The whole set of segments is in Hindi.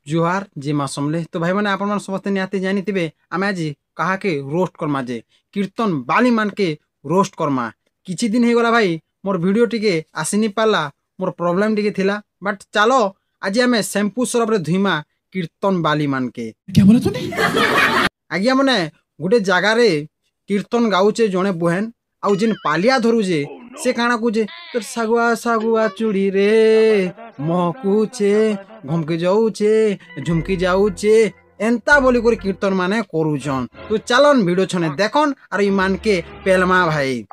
जुहार जी माँ समले। तो भाई मैंने आपण समस्त निहाती जानी थे आम आज कहा के रोस्ट करमा जे कीर्तन बाली मान के रोस्ट करमा। किछि दिन हो गला भाई मोर वीडियो टिके आसी नहीं पाला, मोर प्रॉब्लम टिके थिला, बट चलो आज आम शैम्पू सरफ रे धुईमा कीर्तन बाली मान के। क्या बोला तूने? आज्ञा मने गोटे जगार कीर्तन गाउचे जड़े बुहेन आउ जिन पालिया धरुचे से काना कुचे तो सागुआ सागुआ चूड़ी रे महकुचे घमकी जाऊचे झुमकी जाऊचे एंता बोली कर कीर्तन माने करूछन। तो चलन वीडियो छने देखन और ईमान के पेलमा भाई।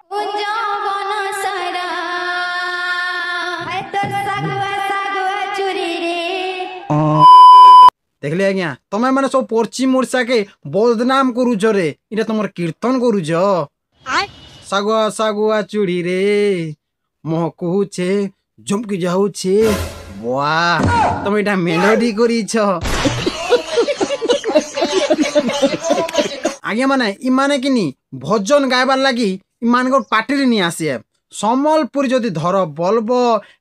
देखले आज्ञा तमे माने सब पश्चिम ओडिशा के बदनाम करूछ रे, इटा तुमर कीर्तन करूछ। सागुआ सागुआ चूड़ी रे महकुचे झुमकी जाऊचे, वाह तुम इटा मेलोडी करीछ। आज्ञा माने इमाने किनी भजन गायबार लगी इमान को पार्टी नहीं आसे। सम्बलपुर जदि धर बल्ब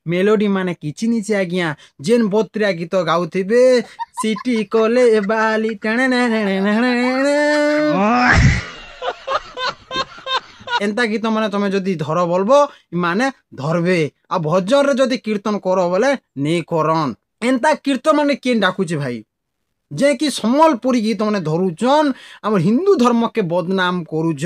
मेलोडी माने किछि निचे आज्ञा जेन बत्रिया गीत गाउथिबे सिटी कोले बाली एंता गीत माने तमे जदि धर बोलबो माने धरबे आ भजन रे जदि कीर्तन करो बोले नहीं करन। एंता कीर्तन माने केन डाकुचे भाई जे कि सम्बलपुरी गीत माने धरुचन हमर हिंदू धर्म के बदनाम करूछ।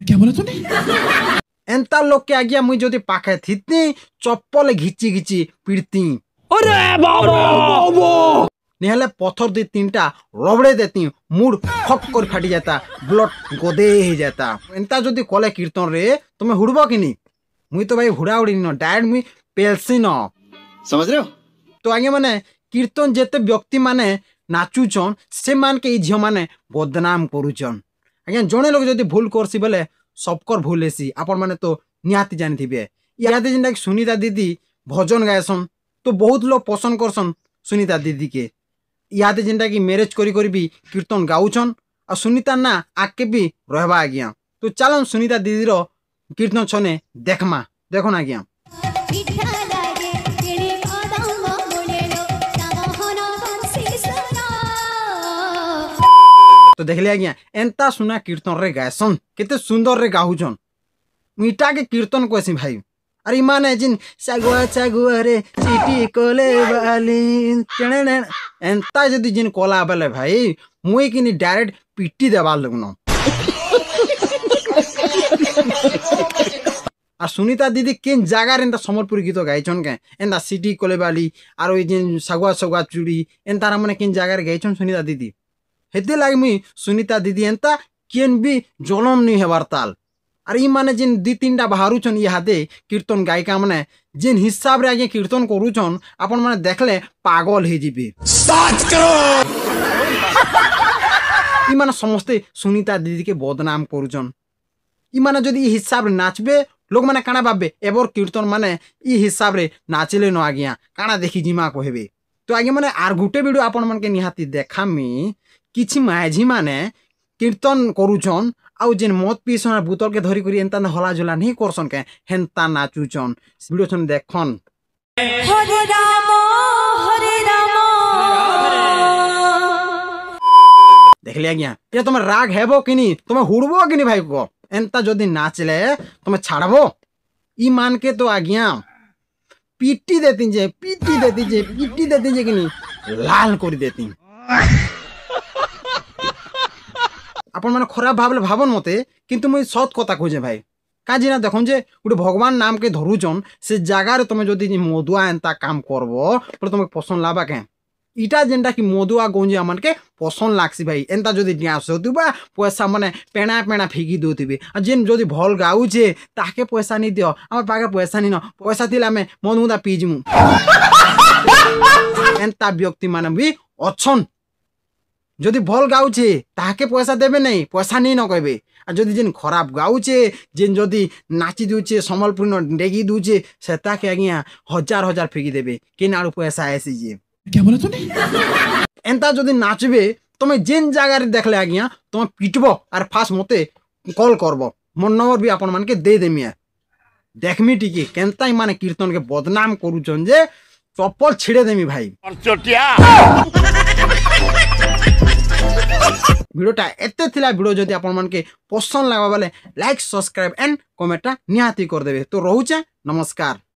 क्या बोला तूने? एंता लोग के आज्ञा मुई जदि पाखे थिती चप्पल घिची घिची पिड़ती। अरे बाबा निहले पत्थर दी तीनटा रबड़े देती मुड़ खक कर फाटी जाता, ब्लड गोदे ही जाता। एंता जदि कले कीर्तन रे तुमे हुड़बो कि नहीं? मुई तो भाई हुड़ा उड़ी न डायरेक्ट मुई पेलसी न, समझ रहे हो? तो आगे माने कीर्तन जेते व्यक्ति माने नाचुचन से मान के झियो माने बदनाम करूचन। आज्ञा जने लोग जदि भूल करसी बोले सबकर भूल हेसी। आपण माने तो निहाती जानी थिबे इहाते जिनटा सुनीता दीदी भजन गायसन तो बहुत लोग पसंद करसन सुनीता दीदी के। इहाते जिनटा कि मैरेज करी करी भी कीर्तन गाउछन आ सुनीता ना आके भी रहबा आज्ञा। तो चलन सुनीता दीदी रो कीर्तन छने देखमा देखो ना आज्ञा। तो देखले आज्ञा एंता सुना कीर्तन रे गायसन केते सुंदर रे गाहुचन। मीठा के कीर्तन कोसी भाई। अरे माने जिन सागुआ सागुआ रे सिटी कोले बाली एंता जदि जिन कोला बेले भाई मुई किनी डायरेक्ट पिट्टी देबा लगनो। आ सुनीता दीदी केन जगह एंता सम्बलपुरी गीत गाइछन के एंता सिटी कोले बाली आरो जिन सागुआ सागुआ चूड़ी एंता माने केन जगह गाइछन सुनीता दीदी। हेते लागी मुई सुनीता दीदी एंता केन भी जलम नहीं हेबार ताल। अरे ई माने जिन दी तीनटा बाहरुचन इहादे कीर्तन गायिका माने जिन हिसाब रे आगे कीर्तन करूचन आपण माने देखले पागल हे जिबे। स्टार्ट करो। ई माने समस्ते सुनीता दीदी के बदनाम करूचन। ई माने जदि ई हिसाब रे नाचबे लोग माने काना भाबबे एबर कीर्तन माने ई हिसाब रे नाचले न आज्ञा काना देखि जिमा कहबे। तो आगे माने आर गुटे वीडियो आपण मन के निहाती देखामी किछि माझी माने कीर्तन करूचन आउ जेन मत पीसन बोतल के धरी करी एंता हला झुला नहीं करसन के हेंता नाचुचन। वीडियो छन देखन। हरे राम देखले आज्ञा ये तुम राग हेबो कि नहीं तुम हुड़बो कि नहीं भाई को एंता जदि नाचले तुम छाड़बो ई मान के तो आज्ञा पीटी देती जे कि नहीं लाल कर देती। आपण माने खराब भावले भावन मते किंतु मुई सत कथा खोजे भाई काजी ना देखन जे गोटे भगवान नाम के धरुचन से जगार तुम जदि मधुआ एंता काम करबो तो तुमके पसंद लाबा के इटा जेनटा कि मधुआ गंजिया मन के पसंद लागसी भाई एंता जदि डांस होतुबा पैसा माने पेणा पेणा फिकी दोथिबे आ जेन जदि भल गाउचे ताके पैसा नहीं दियो हमर पाके पैसा नहीं न पैसा दिला में मधुदा पीजमु एंता व्यक्ति माने भी अछन। যদি ভল গাউছে তাহাকে পয়সা দেবে নাই, পয়সা নেই ন কইবে। আর যদি যেন খরাপ গাউছে, যেন যদি নাচি দউছে সম্বলপুর ডেগি দউছে, সে তাকে আজ্ঞা হাজার হাজার ফিকি দেবে, কেন আরো পয়সা আসিছে। এন্তা যদি নাচবে তুমি যেন জায়গায় দেখলে আজ্ঞা তুমি পিটব আর ফার্স্ট মতে কল করব, মোর নম্বর বি আপন মানকে দে দেমি। দেখমি টিকি কেনতাই মানে কীর্তনকে বদনাম করুছন যে চপ্পল ছিড়ে দেমি ভাই। ভিডিওটা এতে ଥିଲା। ভিডিও যদি আপন মানকে পছন্দ লাগবা বেলে লাইক, সবসক্রাইব এন্ড কমেন্টটা নিহাতি করে দেবে। তো রহুছে, নমস্কার।